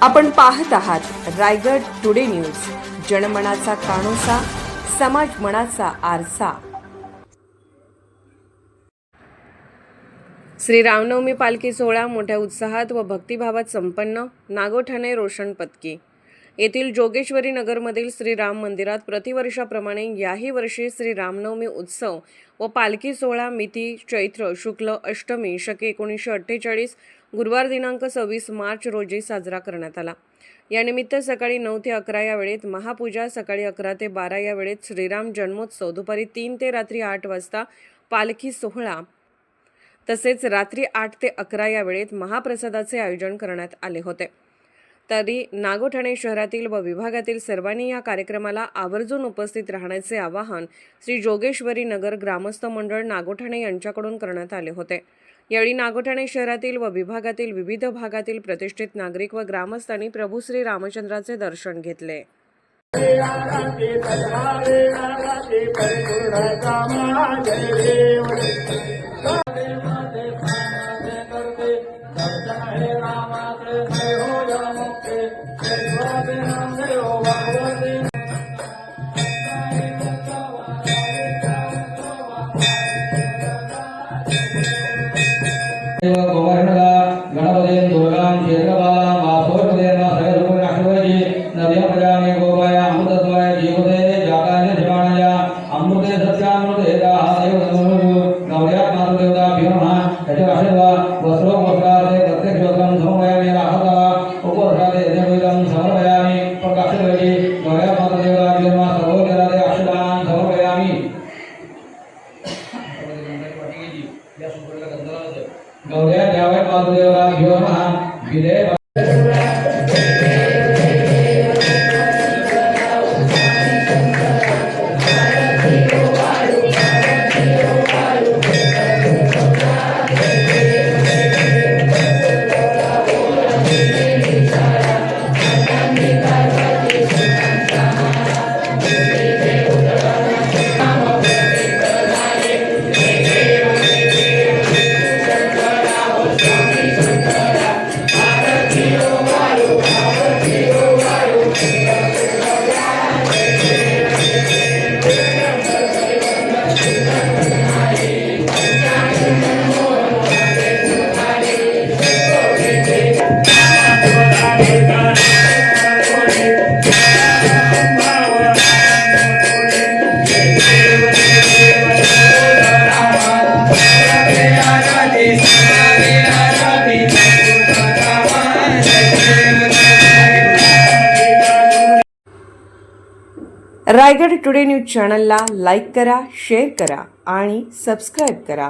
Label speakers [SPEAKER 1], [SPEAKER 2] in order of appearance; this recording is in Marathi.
[SPEAKER 1] आपण पाहत आहात रायगड टुडे न्यूज, जनमनाचा कानोसा, समाज मनाचा आरसा। श्री रामनवमी पालखी सोहळा मोठ्या उत्साहात व भक्तिभावात संपन्न। नागोठाणे रोशन पत्की येथील जोगेश्वरी नगरमधील श्री राम मंदिरात प्रतिवर्षाप्रमाणे याही वर्षी श्री रामनवमी उत्सव व पालखी सोहळा मिती चैत्र शुक्ल अष्टमी शके 1948 गुरुवार दिनांक 26 मार्च रोजी साजरा करण्यात आला। यानिमित्त सकाळी 9 ते 11 या वेळेत महापूजा, सकाळी 11 ते 12 या वेळेत श्रीराम जन्मोत्सव, दुपारी 3 ते रात्री 8 वाजता पालखी सोहळा तसेच रात्री 8 ते 11 या वेळेत महाप्रसादाचे आयोजन करण्यात आले होते। तरी नागोठाणे शहरातील व विभागातील सर्वांनी या कार्यक्रमाला आवर्जून उपस्थित राहण्याचे आवाहन श्री जोगेश्वरी नगर ग्रामस्थ मंडळ नागोठाणे यांच्याकडून करण्यात आले होते। यावेळी नागोठाणे शहरातील व विभागातील विविध भागातील प्रतिष्ठित नागरिक व ग्रामस्थांनी प्रभू श्री रामचंद्राचे दर्शन घेतले। रायगड टुडे न्यूज चॅनलला लाईक करा, शेअर करा आणि सबस्क्राईब करा।